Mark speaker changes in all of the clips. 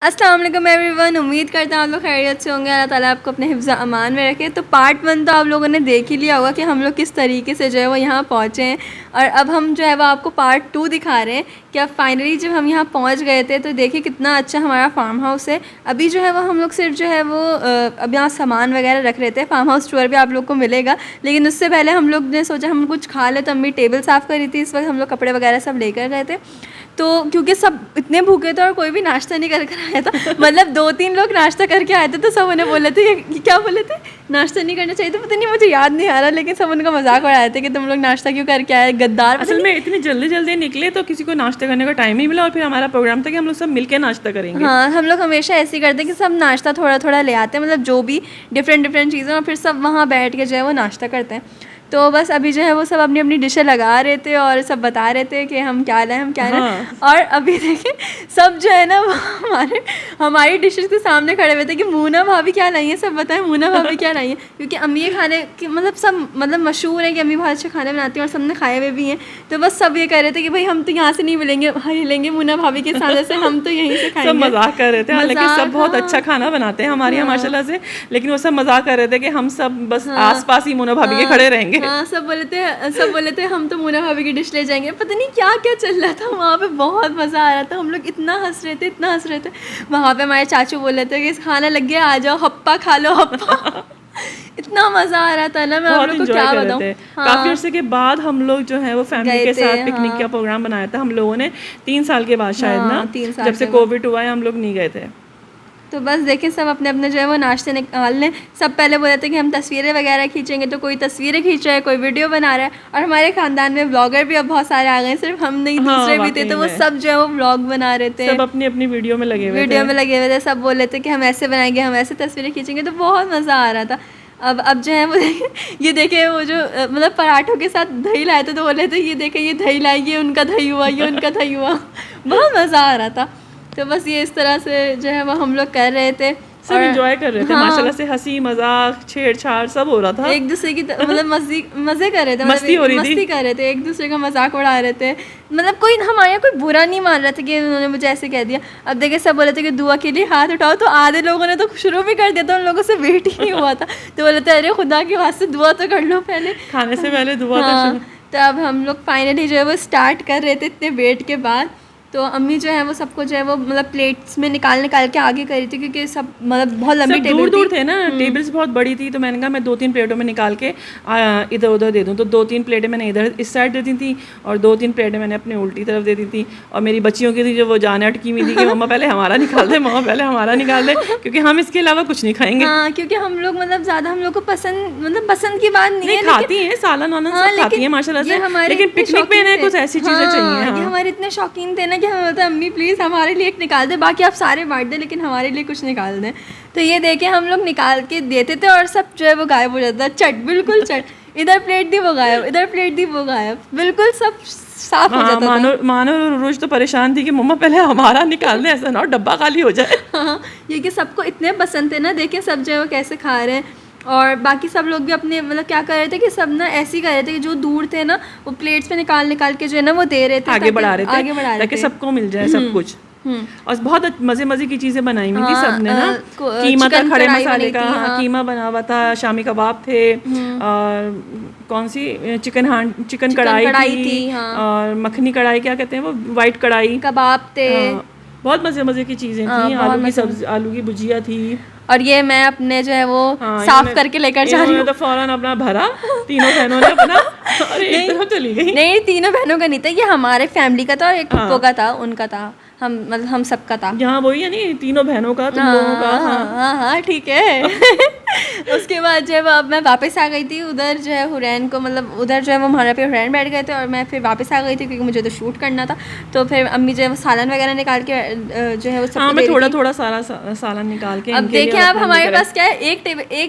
Speaker 1: अस्सलाम वालेकुम एवरीवन। उम्मीद करता हूँ आप लोग खैरियत से होंगे। अल्लाह ताला आपको अपने हिफ्ज़ अमान में रखे। तो पार्ट 1 तो आप लोगों ने देख ही लिया होगा कि हम लोग किस तरीके से जो है वो यहाँ पहुँचे हैं, और अब हम जो है वो आपको पार्ट 2 दिखा रहे हैं कि अब फाइनली जब हम यहाँ पहुँच गए थे तो देखिए कितना अच्छा हमारा फार्म हाउस है। अभी जो है वो हम लोग सिर्फ जो है वो अब यहाँ सामान वगैरह रख रहे थे। फार्म हाउस टूर भी आप लोग को मिलेगा, लेकिन उससे पहले हम लोग ने सोचा हम कुछ खा ले, तो अम्मी टेबल साफ़ कर रही थी। इस वक्त हम लोग कपड़े वगैरह सब लेकर गए थे, तो क्योंकि सब इतने भूखे थे और कोई भी नाश्ता नहीं कर आया था। मतलब 2-3 लोग नाश्ता करके आए थे, तो सब उन्हें बोले थे ये क्या बोले थे, नाश्ता नहीं करना चाहिए। तो पता नहीं, मुझे याद नहीं आ रहा, लेकिन सब उनका मजाक उड़ाए थे कि तुम लोग नाश्ता क्यों करके आए, गद्दार।
Speaker 2: असल में इतनी जल्दी निकले तो किसी को नाश्ता करने का टाइम नहीं मिला, और फिर हमारा प्रोग्राम था कि हम लोग सब मिलके नाश्ता करेंगे।
Speaker 1: हाँ, हम लोग हमेशा ऐसे ही करते हैं कि सब नाश्ता थोड़ा थोड़ा ले आते हैं, मतलब जो भी डिफरेंट चीज़ें, और फिर सब वहाँ बैठ के जो है वो नाश्ता करते हैं। तो बस अभी जो है वो सब अपनी अपनी डिशें लगा रहे थे और सब बता रहे थे कि हम क्या लाएं, हम क्या लाएं।
Speaker 2: हाँ।
Speaker 1: और अभी देखिए सब जो है ना वो हमारी डिशेस के सामने खड़े हुए थे कि मूना भाभी क्या लाई है, सब बताएं मूना भाभी क्या लाई है, क्योंकि अम्मी ये खाने की मतलब सब मतलब मशहूर है कि अम्मी बहुत अच्छे खाने बनाती हैं और सबने खाए हुए भी हैं। तो बस सब ये कह रहे थे कि भाई हम तो यहाँ से नहीं मिलेंगे, हिलेंगे मूना भाभी के साथ से, हम तो यहीं से खाएंगे।
Speaker 2: सब मजाक कर रहे थे, हालांकि सब बहुत अच्छा खाना बनाते हैं हमारे यहाँ माशाल्लाह से, लेकिन वो सब मजाक कर रहे थे कि हम सब बस आसपास ही मोना भाभी के खड़े रहेंगे।
Speaker 1: हाँ, सब बोले थे हम तो मूना भाभी की डिश ले जाएंगे। पता नहीं क्या क्या चल रहा था वहाँ पे, बहुत मज़ा आ रहा था। हम लोग इतना हंस रहे थे। वहाँ पे हमारे चाचू बोले थे कि खाना लग गया, आ जाओ हप्पा खा लो हप्पा। इतना मज़ा आ रहा था ना, मैं आप लोग को क्या बताऊँ। हाँ,
Speaker 2: काफी अर्से के बाद हम लोग जो है वो फैमिली के साथ पिकनिक का प्रोग्राम बनाया था हम लोगों ने 3 साल के बाद शायद ना,
Speaker 1: 3 साल
Speaker 2: जब से कोविड हुआ है हम लोग नहीं गए थे।
Speaker 1: तो बस देखें सब अपने अपने जो है वो नाश्ते निकाल लें। सब पहले बोले थे कि हम तस्वीरें वगैरह खींचेंगे, तो कोई तस्वीरें खींच रहा है, कोई वीडियो बना रहा है, और हमारे ख़ानदान में ब्लॉगर भी अब बहुत सारे आ गए, सिर्फ हम नहीं दूसरे भी थे, तो वो सब जो है वो ब्लॉग बना रहे थे,
Speaker 2: सब अपनी अपनी वीडियो में लगे
Speaker 1: हुए थे। सब बोल रहे थे कि हम ऐसे बनाएंगे, हम ऐसे तस्वीरें खींचेंगे, तो बहुत मज़ा आ रहा था। अब जो है वो ये देखे वो जो मतलब पराठों के साथ दही लाए थे, तो बोले थे ये देखे ये दही लाई, ये उनका दही हुआ, ये उनका दही हुआ। बहुत मज़ा आ रहा था। तो बस ये इस तरह से जो है वो हम लोग कर रहे थे,
Speaker 2: सब एंजॉय कर रहे थे। हाँ, माशाल्लाह से हंसी मजाक छेड़छाड़ सब हो रहा था,
Speaker 1: एक दूसरे की मतलब मजे कर रहे थे,
Speaker 2: मस्ती हो रही थी,
Speaker 1: कर रहे थे, एक दूसरे का मजाक उड़ा रहे थे। मतलब कोई हमारे यहाँ कोई बुरा नहीं मान रहा था कि उन्होंने मुझे ऐसे कह दिया। अब देखिए सब बोले थे कि दुआ के लिए हाथ उठाओ, तो आधे लोगों ने तो शुरू भी कर दिया था, उन लोगों से वेट ही नहीं हुआ था। तो बोले थे अरे खुदा के वास्ते दुआ तो कर लो पहले,
Speaker 2: खाने से पहले दुआ।
Speaker 1: हाँ, तो अब हम लोग फाइनली जो है वो स्टार्ट कर रहे थे इतने वेट के बाद। तो अम्मी जो है वो सबको जो है वो मतलब प्लेट्स में निकाल के आगे करी थी, क्योंकि सब मतलब बहुत लंबी टेबल
Speaker 2: दूर थे ना, टेबल्स बहुत बड़ी थी, तो मैंने कहा मैं 2-3 प्लेटों में निकाल के इधर उधर दे दूँ। तो 2-3 प्लेटें मैंने इधर इस साइड दे दी थी, और 2-3 प्लेटें मैंने अपने उल्टी तरफ दे दी थी। और मेरी बच्चियों की थी जो वो जान अटकी हुई थी कि मम्मा पहले हमारा निकाल दे, मम्मा पहले हमारा निकाल दे, क्योंकि हम इसके अलावा कुछ नहीं खाएंगे।
Speaker 1: हाँ, क्योंकि हम लोग मतलब ज़्यादा हम लोग को पसंद की बात नहीं है,
Speaker 2: खाती हैं सालन वालन सब खाती हैं माशाल्लाह से, लेकिन पिकनिक में इन्हें कुछ ऐसी चीज़ें चाहिए।
Speaker 1: ये हमारे इतने शौकीन थे ना कि हमें बोलते अम्मी प्लीज़ हमारे लिए एक निकाल दे, बाकी आप सारे बांट दें लेकिन हमारे लिए कुछ निकाल दें। तो ये देखे हम लोग निकाल के देते थे, और सब जो है वो गायब हो जाता, बिल्कुल इधर प्लेट दी वो गायब, इधर प्लेट दी वो गायब, बिल्कुल सब साफ हो जाता था।
Speaker 2: मानो रोज तो परेशान थी कि मम्मा पहले हमारा निकाल दे, ऐसा ना डब्बा खाली हो जाए।
Speaker 1: हाँ, ये कि सबको इतने पसंद थे ना, देखें सब जो है वो कैसे खा रहे हैं। और बाकी सब लोग भी अपने मतलब क्या कर रहे थे कि सब ना ऐसे ही कर रहे थे कि जो दूर थे ना वो प्लेट्स में निकाल के जो है ना वो दे रहे थे,
Speaker 2: आगे बढ़ा रहे थे ताकि सबको मिल जाए सब कुछ। और बहुत मजे की चीजें बनाई हुई थी सबने ना। कीमा था, खड़े मसाले का, कीमा बना हुआ था, शामी कबाब थे, और कौन सी चिकन कढ़ाई थी, और मखनी कढ़ाई क्या कहते हैं वो, वाइट कढ़ाई,
Speaker 1: कबाब थे,
Speaker 2: बहुत मजे की चीजें थी। आलू की भुजिया थी।
Speaker 1: और ये मैं अपने जो है वो साफ करके लेकर जा रही हूँ।
Speaker 2: तो फौरन अपना भरा, तीनों बहनों ने अपना, और एक तरफ चली गई।
Speaker 1: नहीं, तीनों बहनों का नहीं था, ये हमारे फैमिली का था और एक पप्पो का था, उनका था, हम सबका था।
Speaker 2: यहाँ वही है नहीं, तीनों बहनों का, तुम लोगों का।
Speaker 1: हाँ, ठीक है। उसके बाद जब अब मैं वापस आ गई थी उधर जो है हुरैन को, मतलब उधर जो है वो हमारे पे हुरैन बैठ गए थे, और मैं फिर वापस आ गई थी क्योंकि मुझे तो शूट करना था। तो फिर अम्मी जो है वो सालन वगैरह निकाल के जो है वो सब,
Speaker 2: मैं थोड़ा सारा सालन निकाल के।
Speaker 1: अब देखिए आप हमारे पास क्या है, एक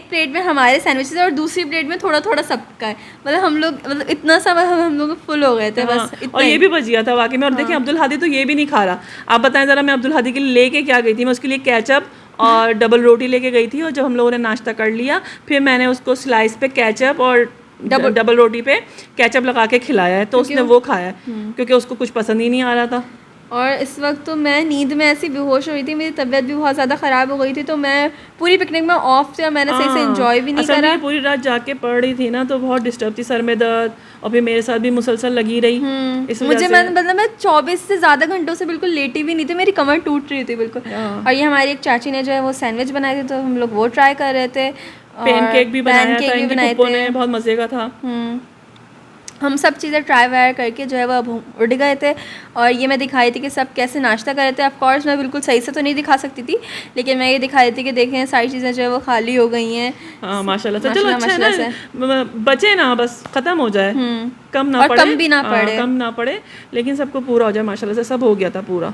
Speaker 1: प्लेट में हमारे सैंडविचेस और दूसरी प्लेट में थोड़ा सबका है, मतलब हम लोग मतलब इतना सा हम लोग फुल हो गए थे बस।
Speaker 2: और ये भी बच गया था वाकई में। और देखिए अब्दुल हादी तो ये भी नहीं खा रहा। आप बताएं ज़रा, मैं अब्दुल हादी के लिए लेके क्या गई थी, मैं उसके लिए केचप और डबल रोटी लेके गई थी। और जब हम लोगों ने नाश्ता कर लिया, फिर मैंने उसको स्लाइस पे केचप और डबल रोटी पे केचप लगा के खिलाया है, तो उसने वो खाया है, क्योंकि उसको कुछ पसंद ही नहीं आ रहा था।
Speaker 1: और इस वक्त तो मैं नींद में ऐसी बेहोश हो रही थी, मेरी तबीयत भी बहुत ज़्यादा ख़राब हो गई थी, तो मैं पूरी पिकनिक में ऑफ थी और मैंने सही से एंजॉय भी नहीं
Speaker 2: असल
Speaker 1: करा।
Speaker 2: में पूरी रात जाके पढ़ रही थी ना, तो बहुत डिस्टर्ब थी, सर में दर्द, और फिर मेरे साथ भी मुसलसल लगी रही। इस वजह
Speaker 1: मुझे
Speaker 2: से
Speaker 1: मतलब मैं 24 से ज़्यादा घंटों से बिल्कुल लेटी भी नहीं थी, मेरी कमर टूट रही थी बिल्कुल। और ये हमारी एक चाची ने जो है वो सैंडविच बनाए थे, तो हम लोग वो ट्राई कर रहे थे।
Speaker 2: पैनकेक भी बनाया था इनकी पुप्पो ने, बहुत मज़े का था।
Speaker 1: हम सब चीज़ें ट्राई वाई करके जो है वो अब उड़ गए थे। और ये मैं दिखाई थी कि सब कैसे नाश्ता कर रहे थे। ऑफ कोर्स मैं बिल्कुल सही से तो नहीं दिखा सकती थी, लेकिन मैं ये दिखा रही थी कि देखें सारी चीज़ें जो है वो खाली हो गई हैं।
Speaker 2: हाँ माशाल्लाह से, चलो अच्छा है ना, बचे ना, बस ख़त्म हो जाए, कम ना पड़े,
Speaker 1: कम भी ना पड़े,
Speaker 2: कम ना पड़े, लेकिन सबको पूरा हो जाए। माशाल्लाह से सब हो गया था पूरा,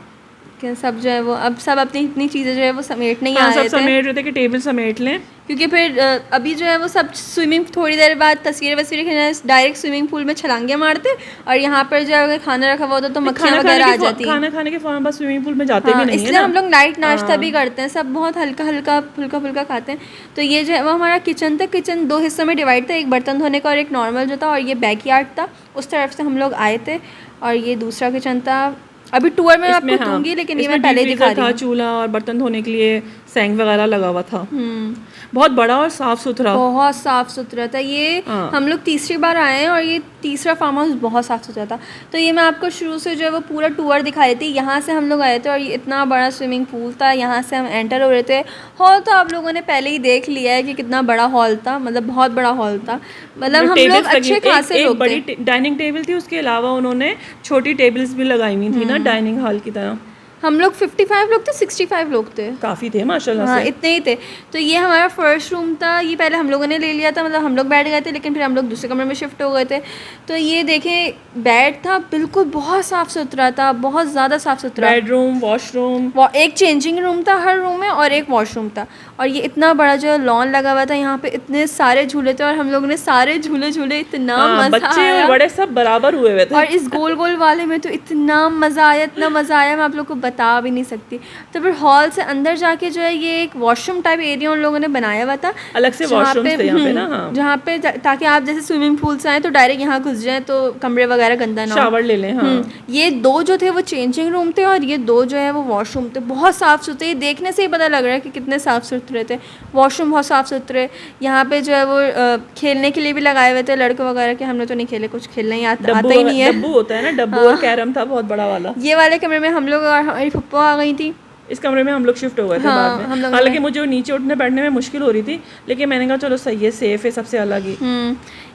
Speaker 1: कि सब जो है वो अब सब अपनी इतनी चीज़ें जो है वो समेट नहीं आ रहे थे।
Speaker 2: सब समेट रहे थे कि टेबल समेट लें,
Speaker 1: क्योंकि फिर अभी जो है वो सब स्विमिंग, थोड़ी देर बाद तस्वीरें खींचने डायरेक्ट स्विमिंग पूल में छलांगे मारते, और यहाँ पर जो है खाना रखा हुआ होता तो मक्खियाँ वगैरह आ जाती।
Speaker 2: खाना खाने के फौरन बाद स्विमिंग पूल में जाते भी नहीं है,
Speaker 1: इसलिए हम लोग नाइट नाश्ता भी करते हैं, सब बहुत हल्का फुल्का खाते हैं। तो ये जो है वो हमारा किचन था, किचन 2 हिस्सों में डिवाइड था, एक बर्तन धोने का और एक नॉर्मल जो था, और ये बैकयार्ड था, उस तरफ से हम लोग आए थे। और ये दूसरा किचन था, अभी टूर में आपको दूंगी, लेकिन ये मैं पहले दिखा रही हूँ।
Speaker 2: चूल्हा और बर्तन धोने के लिए सैंक वगैरह लगा हुआ था, बहुत बड़ा और साफ सुथरा,
Speaker 1: बहुत साफ सुथरा था ये। हम लोग तीसरी बार आए हैं और ये तीसरा फार्म हाउस बहुत साफ सुथरा था। तो ये मैं आपको शुरू से जो है वो पूरा टूर दिखाई थी। यहाँ से हम लोग आए थे और ये इतना बड़ा स्विमिंग पूल था, यहाँ से हम एंटर हो रहे थे। हॉल तो आप लोगों ने पहले ही देख लिया है कि कितना बड़ा हॉल था, मतलब बहुत बड़ा हॉल था, मतलब हम लोग अच्छे खासे लोग थे।
Speaker 2: बड़ी डाइनिंग टेबल थी, उसके अलावा उन्होंने छोटी टेबल्स भी लगाई हुई थी ना, डाइनिंग हॉल की तरह।
Speaker 1: हम लोग 55 लोग थे, 65 लोग थे,
Speaker 2: काफ़ी थे माशाल्लाह
Speaker 1: हाँ
Speaker 2: से,
Speaker 1: इतने ही थे। तो ये हमारा फर्स्ट रूम था, ये पहले हम लोगों ने ले लिया था, मतलब हम लोग बैठ गए थे, लेकिन फिर हम लोग दूसरे कमरे में शिफ्ट हो गए थे। तो ये देखें बेड था, बिल्कुल बहुत साफ़ सुथरा था, बहुत ज़्यादा साफ़ सुथरा।
Speaker 2: बेडरूम, वॉशरूम,
Speaker 1: एक चेंजिंग रूम था हर रूम में और एक वॉशरूम था। और ये इतना बड़ा जो लॉन लगा हुआ था, यहाँ पे इतने सारे झूले थे, और हम लोग ने सारे झूले इतना मज़ा
Speaker 2: बच्चे
Speaker 1: आया,
Speaker 2: और बड़े सब बराबर हुए हुए थे।
Speaker 1: और इस गोल गोल वाले में तो इतना मज़ा आया, इतना मज़ा आया, मैं आप लोग को बता भी नहीं सकती। तो फिर हॉल से अंदर जाके जो है ये एक वॉशरूम टाइप एरिया उन लोगों ने बनाया हुआ था,
Speaker 2: अलग से वॉशरूम थे यहाँ पे ना,
Speaker 1: जहाँ पे ताकि आप जैसे स्विमिंग पूल से आए तो डायरेक्ट यहाँ घुस जाए, तो कमरे वगैरह गंदा ना हो,
Speaker 2: शावर ले लें।
Speaker 1: ये 2 जो थे वो चेंजिंग रूम थे, और ये 2 जो है वो वॉशरूम थे। बहुत साफ़ सुथरे, देखने से ही पता लग रहा है कि कितने साफ़ सुथरे थे। वॉशरूम बहुत साफ़ सुथरे, यहाँ पे जो है वो खेलने के लिए भी लगाए हुए थे लड़के वगैरह के। हमने तो नहीं खेले, कुछ खेलना ही आता ही नहीं है।
Speaker 2: डब्बू होता है ना, डब्बू और कैरम था बहुत बड़ा वाला।
Speaker 1: ये वाले कमरे में हम लोग और हमारी फुप्पो आ गई थी,
Speaker 2: इस कमरे में हम लोग शिफ्ट हो गए थे बाद में। हालांकि मुझे नीचे उठने बैठने में मुश्किल हो रही थी, लेकिन मैंने कहा चलो सही है, सेफ है, सबसे अलग ही।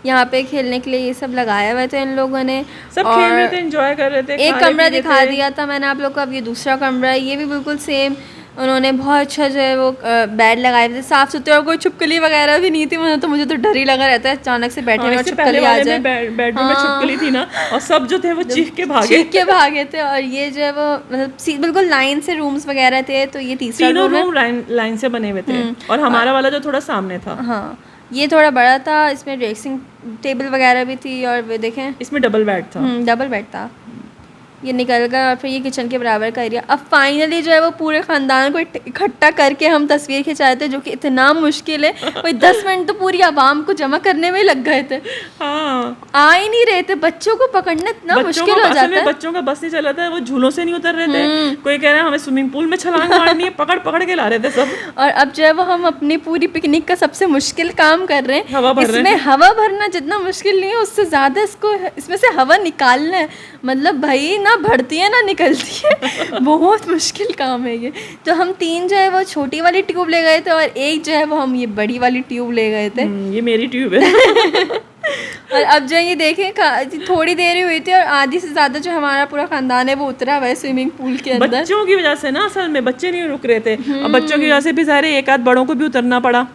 Speaker 1: यहाँ पे खेलने के लिए ये सब लगाया हुए थे इन लोगों ने,
Speaker 2: सब खेल रहे थे, एंजॉय कर रहे थे।
Speaker 1: एक कमरा दिखा दिया था मैंने आप लोग को, अब ये दूसरा कमरा है, ये भी बिल्कुल सेम। उन्होंने बहुत अच्छा जो है वो बेड लगाए थे, साफ़ सुथरे, और कोई छिपकली वगैरह भी नहीं थी। मुझे तो डर ही लगा रहता है अचानक से बैठने में छिपकली आ जाए।
Speaker 2: बेडरूम में छिपकली थी ना, और सब जो थे वो चीख के भागे
Speaker 1: थे। और ये जो है वो मतलब बिल्कुल लाइन से रूम्स वगैरह थे। तो ये तीसरा
Speaker 2: रूम लाइन से बने हुए थे, और हमारा वाला जो थोड़ा सामने था,
Speaker 1: हाँ ये थोड़ा बड़ा था, इसमें ड्रेसिंग टेबल वगैरह भी थी, और वे देखें
Speaker 2: इसमें डबल बेड था।
Speaker 1: डबल बेड था। ये निकल गया, और फिर ये किचन के बराबर का एरिया। अब फाइनली जो है वो पूरे ख़ानदान को इकट्ठा करके हम तस्वीर खिंचाए थे, जो कि इतना मुश्किल है। कोई 10 मिनट तो पूरी आवाम को जमा करने में लग गए थे। आ ही नहीं रहे थे, बच्चों को पकड़ना इतना मुश्किल हो जाता है।
Speaker 2: बच्चों का बस नहीं चला था, वो झूलों से नहीं उतर रहे थे। कोई कह रहा है हमें स्विमिंग पूल में छलांग मारनी है, पकड़ के ला रहे थे सब।
Speaker 1: और अब जो है वो हम अपनी पूरी पिकनिक का सबसे मुश्किल काम कर रहे हैं। इसमें हवा भरना जितना मुश्किल नहीं है, उससे ज़्यादा इसमें से हवा निकालना है। मतलब भाई ना बढ़ती है ना निकलती है, बहुत मुश्किल काम है ये। तो हम 3 जो है वो छोटी वाली ट्यूब ले गए थे, और एक जो है वो हम ये बड़ी वाली ट्यूब ले गए थे।
Speaker 2: ये मेरी ट्यूब है।
Speaker 1: और अब जो ये देखें थोड़ी देर ही हुई थी, और आधी से ज़्यादा जो हमारा पूरा ख़ानदान है वो उतरा हुआ है स्विमिंग पूल के अंदर।
Speaker 2: बच्चों की वजह से ना, असल में बच्चे नहीं रुक रहे थे, और बच्चों की वजह से भी सारे एक आध बड़ों को भी उतरना पड़ा।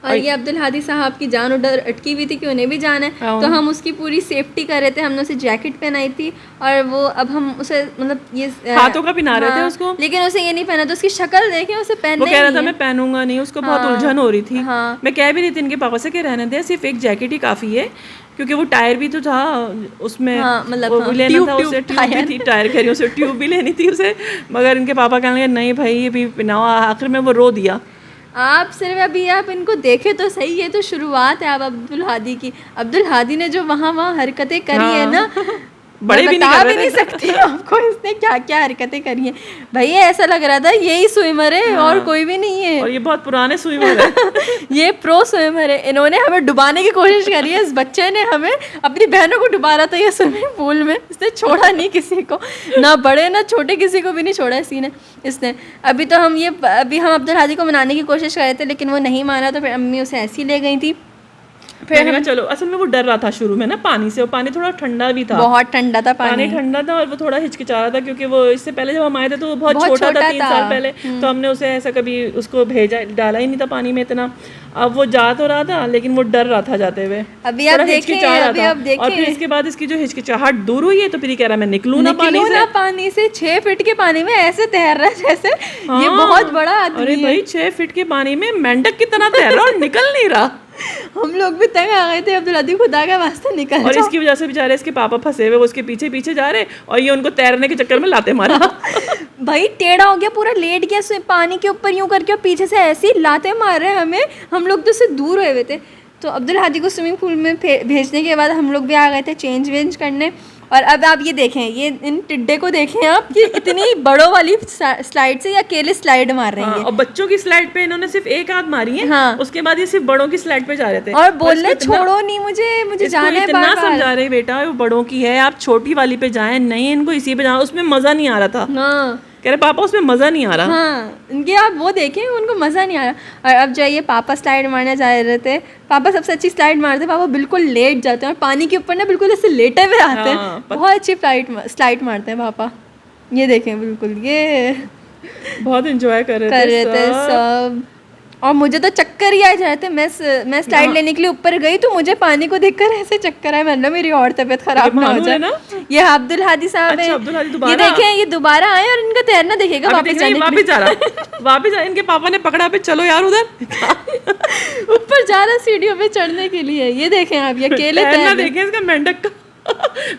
Speaker 1: और ये अब्दुल हादी साहब की जान उधर अटकी हुई थी कि उन्हें भी जाना है, तो हम उसकी पूरी सेफ्टी कर रहे थे। हमने उसे जैकेट पहनाई थी, और वो अब हम उसे मतलब ये
Speaker 2: हाथों का पहना रहे थे उसको,
Speaker 1: लेकिन उसे ये नहीं पहना था। उसकी शक्ल देखें, उसे पहनना
Speaker 2: वो कह रहा था मैं पहनूंगा नहीं, उसको बहुत उलझन हो रही थी। मैं कह भी रही थी इनके पापा से कि रहने दे, सिर्फ एक जैकेट ही काफ़ी है, क्योंकि वो टायर भी तो था उसमें, मतलब लेना था उसे, ट्यूब भी थी, टायर कह रही उसे ट्यूब भी लेनी थी उसे। मगर इनके पापा कहने लगे नहीं भाई ये भी पहनाओ। आखिर में वो रो दिया।
Speaker 1: आप सिर्फ अभी आप इनको देखें तो सही है, तो शुरुआत है अब अब्दुल हादी की। अब्दुल हादी ने जो वहाँ हरकतें करी है ना,
Speaker 2: बड़े भी
Speaker 1: बता भी
Speaker 2: नहीं
Speaker 1: नहीं सकती आपको इसने क्या क्या हरकतें करी हैं भाई। ऐसा लग रहा था यही स्विमर है और कोई भी नहीं है,
Speaker 2: और ये बहुत पुराने स्विमर है।
Speaker 1: ये प्रो स्विमर है। इन्होंने हमें डुबाने की कोशिश करी है, इस बच्चे ने हमें अपनी बहनों को डुबा रहा था ये स्विमिंग पूल में, इसने छोड़ा नहीं किसी को, ना बड़े ना छोटे, किसी को भी नहीं छोड़ा इसने। अभी हम अब्दुल हादी को मनाने की कोशिश कर रहे थे लेकिन वो नहीं माना, तो फिर अम्मी उसे ऐसी ले गई थी।
Speaker 2: फिर चलो, असल में वो डर रहा था शुरू में ना पानी से, और पानी थोड़ा ठंडा भी था,
Speaker 1: बहुत ठंडा था पानी
Speaker 2: ठंडा था, और वो थोड़ा हिचकिचा रहा था क्योंकि वो इससे पहले जब हम आए थे तो वो बहुत छोटा था 3 साल पहले, तो हमने उसे ऐसा कभी उसको डाला ही नहीं था पानी में इतना। अब वो जा तो रहा था लेकिन वो डर रहा था जाते हुए,
Speaker 1: अभी आप देखें।
Speaker 2: और फिर इसके बाद इसकी जो हिचकिचाहट दूर हुई है तो फिर ये कह रहा है मैं निकलूं ना
Speaker 1: पानी से 6 फीट के पानी में ऐसे तैर रहा है जैसे ये बहुत बड़ा आदमी।
Speaker 2: अरे भाई 6 फीट के पानी में मेंढक की तरह तैर रहा और निकल नहीं रहा।
Speaker 1: हम लोग भी तंग आ गए थे, अब्दुल हादी खुदा का वास्ता निकल।
Speaker 2: और इसकी वजह से बेचारे इसके पापा फंसे हुए, वो उसके पीछे पीछे जा रहे और ये उनको तैरने के चक्कर में लाते मारा।
Speaker 1: भाई टेढ़ा हो गया, पूरा लेट गया पानी के ऊपर यूं करके, और पीछे से ऐसे ही लाते मार रहे हमें। हम लोग तो उससे दूर हुए थे। तो अब्दुल हादी को स्विमिंग पूल में भेजने के बाद हम लोग भी आ गए थे चेंज वेंज करने। और अब आप ये देखें, ये इन टिड्डे को देखें आप कि इतनी बड़ों वाली स्लाइड से ये अकेले स्लाइड मार रही है।
Speaker 2: और बच्चों की स्लाइड पे इन्होंने सिर्फ एक हाथ मारी है।
Speaker 1: हाँ।
Speaker 2: उसके बाद ये सिर्फ बड़ों की स्लाइड पे जा रहे थे
Speaker 1: और बोल रहे छोड़ो नहीं मुझे जाना है।
Speaker 2: इतना समझा रहे बेटा वो बड़ों की है, आप छोटी वाली पे जाएं, नहीं इनको इसी पे जाना। उसमें मजा नहीं आ रहा था।
Speaker 1: हाँ।
Speaker 2: कह रहे पापा उसमें मजा नहीं आ रहा।
Speaker 1: हाँ, इनके आप वो देखें, उनको मज़ा नहीं आ रहा। और अब जाइए पापा स्लाइड मारने जा रहे थे। पापा सबसे अच्छी स्लाइड मारते, पापा बिल्कुल लेट जाते हैं और पानी के ऊपर ना बिल्कुल ऐसे लेटे हुए आते हैं। बहुत अच्छी स्लाइड मारते हैं पापा। ये देखें, बिल्कुल ये
Speaker 2: बहुत एंजॉय कर रहे थे
Speaker 1: सब। और मुझे तो चक्कर ही आ जा रहे थे। मैं स्लाइड लेने के लिए ऊपर गई तो मुझे पानी को देखकर ऐसे चक्कर आए, मतलब मेरी और तबीयत खराब ना हो जाए। ये अब्दुल हादी साहब हैं। ये देखें, ये दोबारा आए और इनका तैरना देखेगा।
Speaker 2: वापस जा रहा इनके पापा ने पकड़ा पे, चलो यार उधर
Speaker 1: ऊपर जा रहा सीढ़ियों पे चढ़ने के लिए। ये देखें आप, ये अकेले
Speaker 2: तैरना देखें इसका मेंढक का।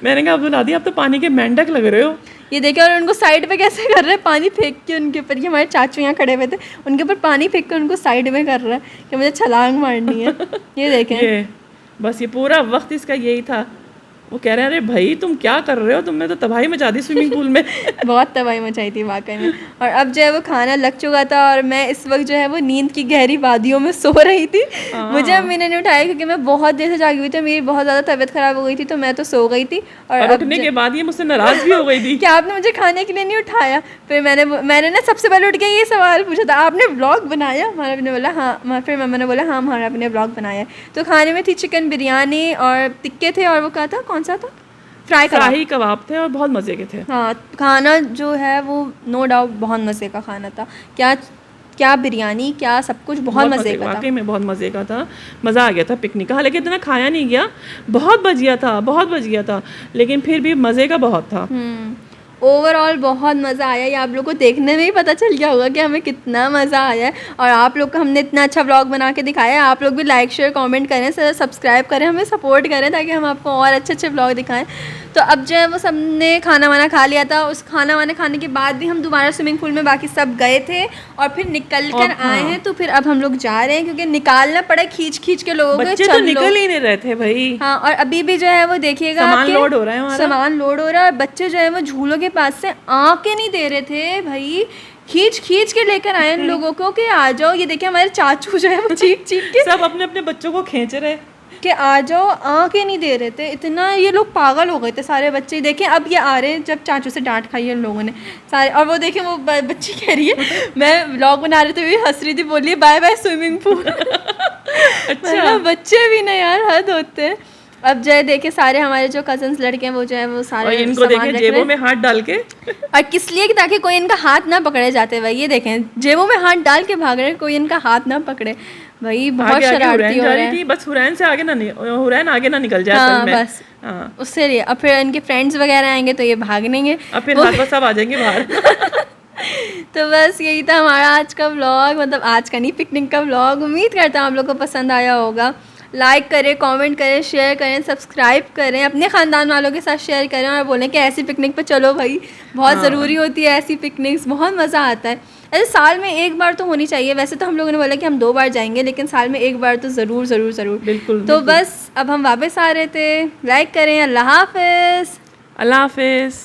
Speaker 2: मैंने कहा अब्दुल हादी आप तो पानी के मेंढक लग रहे हो।
Speaker 1: ये देखे, और उनको साइड पे कैसे कर रहे हैं, पानी फेंक के उनके ऊपर। ये हमारे चाचू यहाँ खड़े हुए थे, उनके ऊपर पानी फेंक के उनको साइड में कर रहा है कि मुझे छलांग मारनी है। ये देखें,
Speaker 2: बस ये पूरा वक्त इसका यही था। वो कह रहे हैं अरे भाई तुम क्या कर रहे हो, तुमने तो तबाही मचा दी स्विमिंग पूल में।
Speaker 1: बहुत तबाही मचाई थी वाकई में। और अब जो है वो खाना लग चुका था और मैं इस वक्त जो है वो नींद की गहरी वादियों में सो रही थी। मुझे अम्मी ने नहीं उठाया क्योंकि मैं बहुत देर से जागी हुई थी, मेरी बहुत ज़्यादा तबीयत ख़राब हो गई थी, तो मैं तो सो गई थी।
Speaker 2: और उठने के बाद ये मुझसे नाराज़ भी हो गई थी
Speaker 1: कि आपने मुझे खाने के लिए नहीं उठाया। फिर मैंने ना सबसे पहले उठ के ये सवाल पूछा था, आपने व्लॉग बनाया? हमारा ने बोला हाँ। फिर मम्मा ने बोला हाँ हमारा अपने व्लॉग बनाया। तो खाने में थी चिकन बिरयानी और टिक्के थे, और वो क्या था, कौन सा था, फ्राई
Speaker 2: कबाब थे और बहुत मज़े के थे।
Speaker 1: हाँ, खाना जो है वो नो डाउट बहुत मज़े का खाना था। क्या बिरयानी, क्या सब कुछ बहुत मज़े का था।
Speaker 2: वाकई में बहुत मज़े का था, मज़ा आ गया था पिकनिक का। हालांकि इतना खाया नहीं गया, बहुत बच गया था, लेकिन फिर भी मज़े का बहुत था।
Speaker 1: ओवरऑल बहुत मज़ा आया। ये आप लोग को देखने में ही पता चल गया होगा कि हमें कितना मज़ा आया है। और आप लोग को हमने इतना अच्छा व्लॉग बना के दिखाया है। आप लोग भी लाइक शेयर कमेंट करें, सब्सक्राइब करें, हमें सपोर्ट करें ताकि हम आपको और अच्छे व्लॉग दिखाएं। तो अब जो है वो सब ने खाना वाना खा लिया था। उस खाना वाना खाने के बाद भी हम दोबारा स्विमिंग पूल में बाकी सब गए थे और फिर निकल कर आए हैं। तो फिर अब हम लोग जा रहे हैं क्योंकि निकालना पड़े खींच के लोगों
Speaker 2: को। तो निकल ही नहीं रहे थे भाई।
Speaker 1: हाँ, और अभी भी जो है वो देखिएगा
Speaker 2: सामान लोड हो रहा
Speaker 1: है और बच्चे जो है वो झूलों के पास से आके नहीं दे रहे थे भाई। खींच के लेकर आए इन लोगों को कि आ जाओ। ये देखिए हमारे चाचू जो है वो चीख के
Speaker 2: सब अपने अपने बच्चों को खींच रहे
Speaker 1: कि आ जाओ, आके नहीं दे रहे थे। इतना ये लोग पागल हो गए थे सारे बच्चे। देखें अब ये आ रहे हैं, जब चाचू से डांट खाई है इन लोगों ने सारे। और वो देखें वो बच्ची कह रही है, मैं व्लॉग बना रही थी, हंस रही थी, बोल रही है बाय बाय स्विमिंग पूल। अच्छा, बच्चे भी ना यार हद होते हैं। अब जो है देखे सारे हमारे जो कजन्स लड़के हैं वो जो है वो सारे
Speaker 2: इनको देखें जेबों में हाथ डाल के।
Speaker 1: और किस लिए, ताकि कोई इनका हाथ ना पकड़े जाते भाई। ये देखें जेबों में हाथ डाल के भाग रहे हैं, कोई इनका हाथ ना पकड़े भाई। बहुत शरारती हो रहे हैं।
Speaker 2: बस हुरैन आगे ना निकल जाए।
Speaker 1: हाँ, बस उससे लिए। अब फिर इनके फ्रेंड्स वगैरह आएंगे तो ये भागनेंगे,
Speaker 2: अब फिर सब आ जाएंगे बाहर।
Speaker 1: तो बस यही था हमारा आज का व्लॉग, मतलब आज का नहीं, पिकनिक का व्लॉग। उम्मीद करता हूँ आप लोग को पसंद आया होगा। लाइक करें, कमेंट करें, शेयर करें, सब्सक्राइब करें, अपने ख़ानदान वालों के साथ शेयर करें और बोलें कि ऐसी पिकनिक पे चलो भाई। बहुत ज़रूरी होती है ऐसी पिकनिक्स, बहुत मज़ा आता है। ऐसे साल में एक बार तो होनी चाहिए। वैसे तो हम लोगों ने बोला कि हम 2 बार जाएंगे, लेकिन साल में एक बार तो ज़रूर।
Speaker 2: बिल्कुल।
Speaker 1: तो बस अब हम वापस आ रहे थे। लाइक करें। अल्लाह हाफ़िज़।
Speaker 2: अल्लाह हाफिज़।